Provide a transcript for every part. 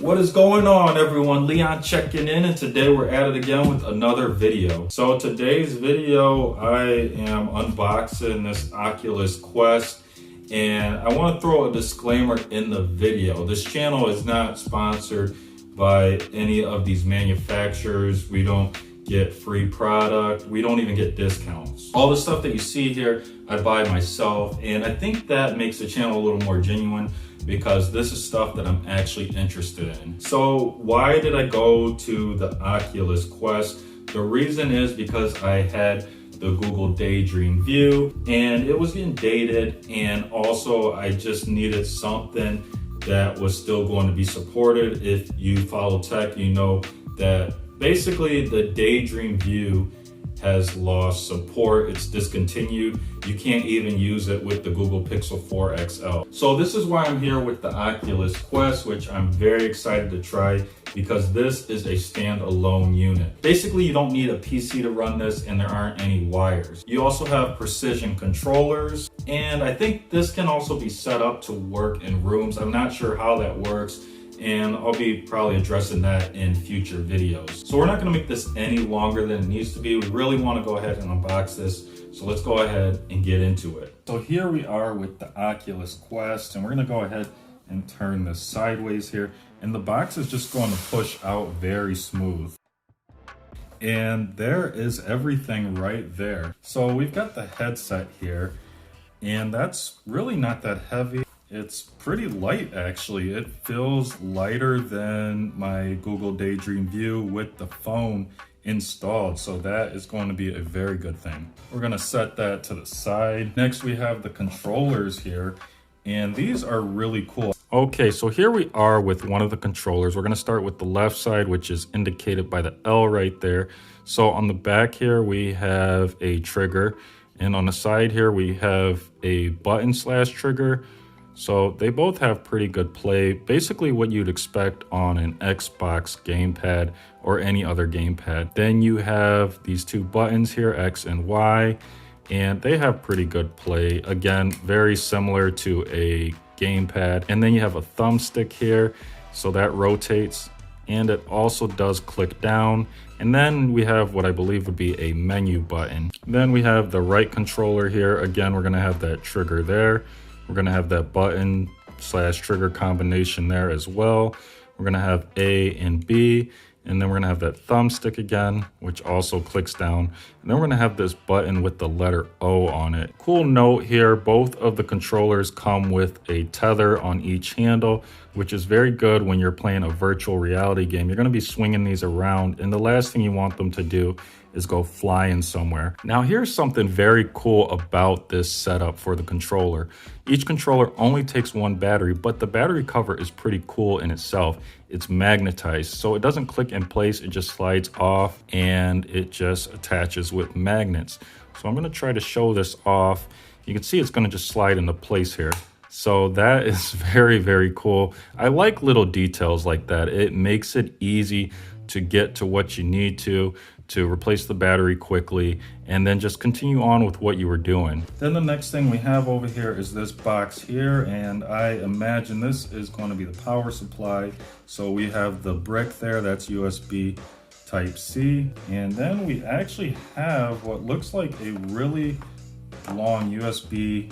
What is going on, everyone? Leon checking in, and today we're at it again with another video. So today's video, I am unboxing this Oculus Quest, and I want to throw a disclaimer in the video. This channel is not sponsored by any of these manufacturers. We don't get free product. We don't even get discounts. All the stuff that you see here, I buy myself, and I think that makes the channel a little more genuine because this is stuff that I'm actually interested in. So why did I go to the Oculus Quest? The reason is because I had the Google Daydream View and it was getting dated, and also I just needed something that was still going to be supported. If you follow tech, you know that basically the Daydream View has lost support. It's discontinued. You can't even use it with the Google Pixel 4 XL. So this is why I'm here with the Oculus Quest, which I'm very excited to try because this is a standalone unit. Basically, you don't need a PC to run this, and there aren't any wires. You also have precision controllers, and I think this can also be set up to work in rooms. I'm not sure how that works, and I'll be probably addressing that in future videos. So we're not gonna make this any longer than it needs to be. We really wanna go ahead and unbox this. So let's go ahead and get into it. So here we are with the Oculus Quest, and we're gonna go ahead and turn this sideways here. And the box is just going to push out very smooth. And there is everything right there. So we've got the headset here, and that's really not that heavy. It's pretty light, actually. It feels lighter than my Google Daydream View with the phone installed, so that is going to be a very good thing. We're going to set that to the side. Next, we have the controllers here, and these are really cool. Okay, so here we are with one of the controllers. We're going to start with the left side, which is indicated by the L right there. So on the back here, we have a trigger, and on the side here, we have a button/trigger. So they both have pretty good play, basically what you'd expect on an Xbox gamepad or any other gamepad. Then you have these two buttons here, X and Y, and they have pretty good play. Again, very similar to a gamepad. And then you have a thumbstick here, so that rotates, and it also does click down. And then we have what I believe would be a menu button. Then we have the right controller here. Again, we're gonna have that trigger there. We're gonna have that button/trigger combination there as well. We're gonna have A and B, and then we're gonna have that thumbstick again, which also clicks down. And then we're gonna have this button with the letter O on it. Cool note here, both of the controllers come with a tether on each handle, which is very good when you're playing a virtual reality game. You're gonna be swinging these around, and the last thing you want them to do is go flying somewhere. Now here's something very cool about this setup for the controller. Each controller only takes one battery, but the battery cover is pretty cool in itself. It's magnetized, so it doesn't click in place, it just slides off and it just attaches with magnets. So I'm gonna try to show this off. You can see it's gonna just slide into place here. So that is very, very cool. I like little details like that. It makes it easy to get to what you need to replace the battery quickly, and then just continue on with what you were doing. Then the next thing we have over here is this box here, and I imagine this is going to be the power supply. So we have the brick there, that's USB Type-C, and then we actually have what looks like a really long USB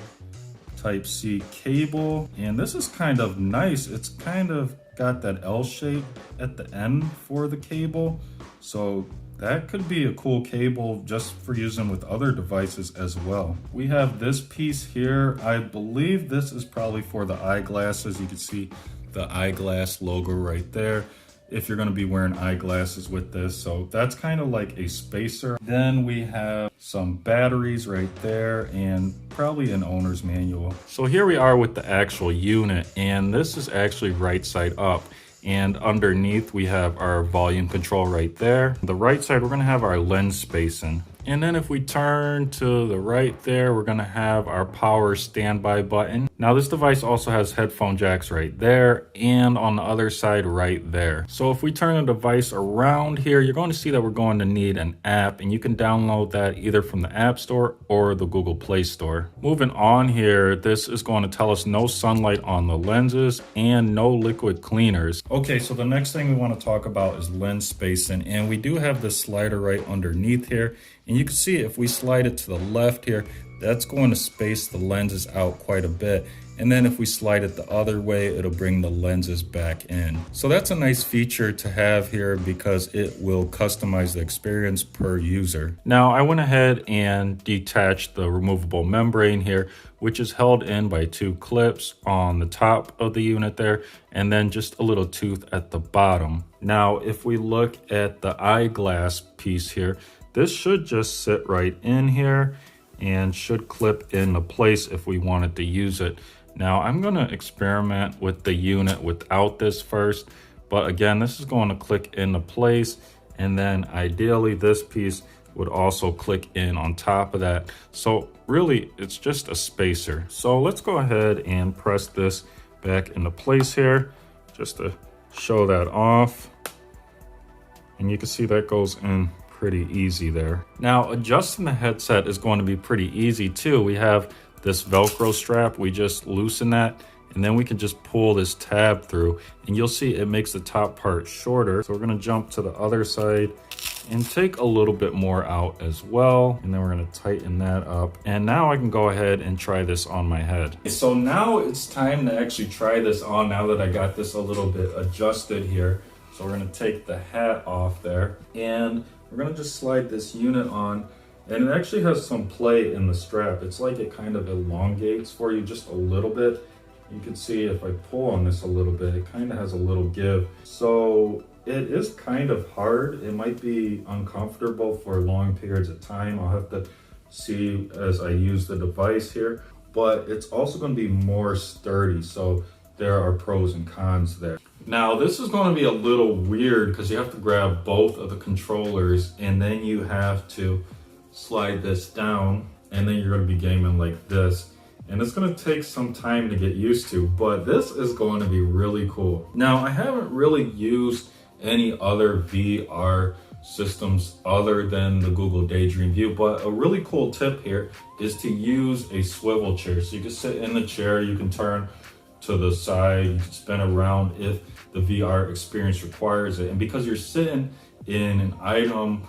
Type-C cable, and this is kind of nice. It's kind of got that L shape at the end for the cable, so that could be a cool cable just for using with other devices as well. We have this piece here. I believe this is probably for the eyeglasses. You can see the eyeglass logo right there if you're going to be wearing eyeglasses with this. So that's kind of like a spacer. Then we have some batteries right there and probably an owner's manual. So here we are with the actual unit, and this is actually right side up. And underneath we have our volume control right there. The right side, we're gonna have our lens spacing. And then if we turn to the right there, we're gonna have our power standby button. Now this device also has headphone jacks right there and on the other side right there. So if we turn the device around here, you're going to see that we're going to need an app, and you can download that either from the App Store or the Google Play Store. Moving on here, this is going to tell us no sunlight on the lenses and no liquid cleaners. Okay, so the next thing we want to talk about is lens spacing, and we do have this slider right underneath here. And you can see if we slide it to the left here, that's going to space the lenses out quite a bit. And then if we slide it the other way, it'll bring the lenses back in. So that's a nice feature to have here because it will customize the experience per user. Now I went ahead and detached the removable membrane here, which is held in by two clips on the top of the unit there, and then just a little tooth at the bottom. Now, if we look at the eyeglass piece here, this should just sit right in here and should clip into place if we wanted to use it. Now I'm gonna experiment with the unit without this first, but again, this is going to click into place, and then ideally this piece would also click in on top of that. So really it's just a spacer. So let's go ahead and press this back into place here just to show that off. And you can see that goes in pretty easy there. Now adjusting the headset is going to be pretty easy too. We have this Velcro strap, we just loosen that, and then we can just pull this tab through, and you'll see it makes the top part shorter. So we're gonna jump to the other side and take a little bit more out as well, and then we're gonna tighten that up. And now I can go ahead and try this on my head. So now it's time to actually try this on, now that I got this a little bit adjusted here. So we're gonna take the hat off there, and we're gonna just slide this unit on, and it actually has some play in the strap. It's like it kind of elongates for you just a little bit. You can see if I pull on this a little bit, it kind of has a little give. So it is kind of hard. It might be uncomfortable for long periods of time. I'll have to see as I use the device here, but it's also gonna be more sturdy. So there are pros and cons there. Now this is going to be a little weird because you have to grab both of the controllers, and then you have to slide this down, and then you're going to be gaming like this. And it's going to take some time to get used to, but this is going to be really cool. Now I haven't really used any other VR systems other than the Google Daydream View, but a really cool tip here is to use a swivel chair. So you can sit in the chair, you can turn to the side, you can spin around if the VR experience requires it. And because you're sitting in an item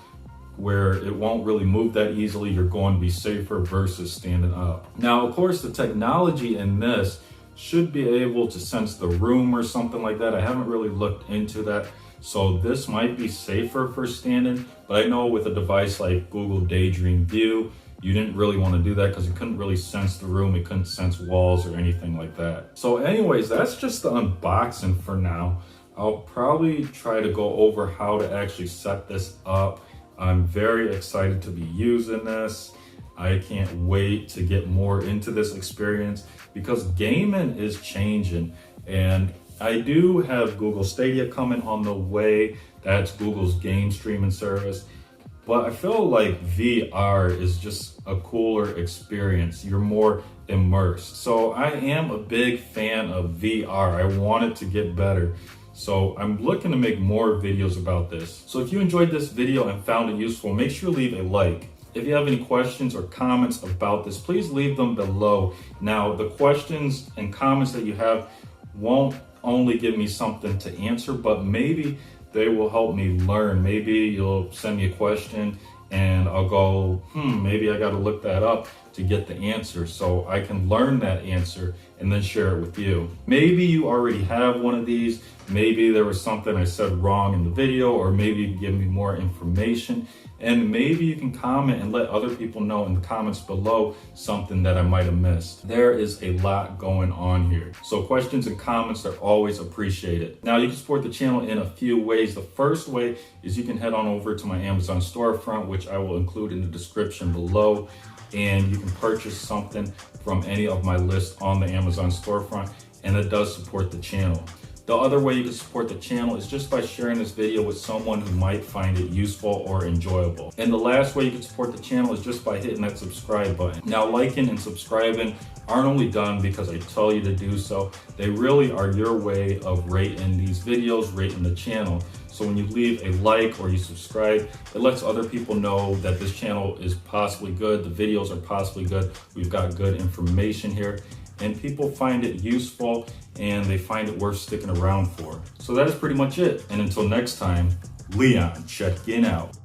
where it won't really move that easily, you're going to be safer versus standing up. Now, of course, the technology in this should be able to sense the room or something like that. I haven't really looked into that. So this might be safer for standing, but I know with a device like Google Daydream View, you didn't really want to do that because it couldn't really sense the room. It couldn't sense walls or anything like that. So anyways, that's just the unboxing for now. I'll probably try to go over how to actually set this up. I'm very excited to be using this. I can't wait to get more into this experience because gaming is changing. And I do have Google Stadia coming on the way. That's Google's game streaming service. But I feel like VR is just a cooler experience. You're more immersed. So I am a big fan of VR. I want it to get better. So I'm looking to make more videos about this. So if you enjoyed this video and found it useful, make sure to leave a like. If you have any questions or comments about this, please leave them below. Now, the questions and comments that you have won't only give me something to answer, but maybe they will help me learn. Maybe you'll send me a question and I'll go, maybe I gotta look that up to get the answer so I can learn that answer and then share it with you. Maybe you already have one of these. Maybe there was something I said wrong in the video, or maybe you can give me more information. And maybe you can comment and let other people know in the comments below something that I might have missed. There is a lot going on here. So questions and comments are always appreciated. Now you can support the channel in a few ways. The first way is you can head on over to my Amazon storefront, which I will include in the description below. And you can purchase something from any of my lists on the Amazon storefront, and it does support the channel. The other way you can support the channel is just by sharing this video with someone who might find it useful or enjoyable. And the last way you can support the channel is just by hitting that subscribe button. Now, liking and subscribing aren't only done because I tell you to do so, they really are your way of rating these videos, rating the channel. So when you leave a like or you subscribe, it lets other people know that this channel is possibly good, the videos are possibly good, we've got good information here, and people find it useful and they find it worth sticking around for. So that is pretty much it. And until next time, Leon checking out.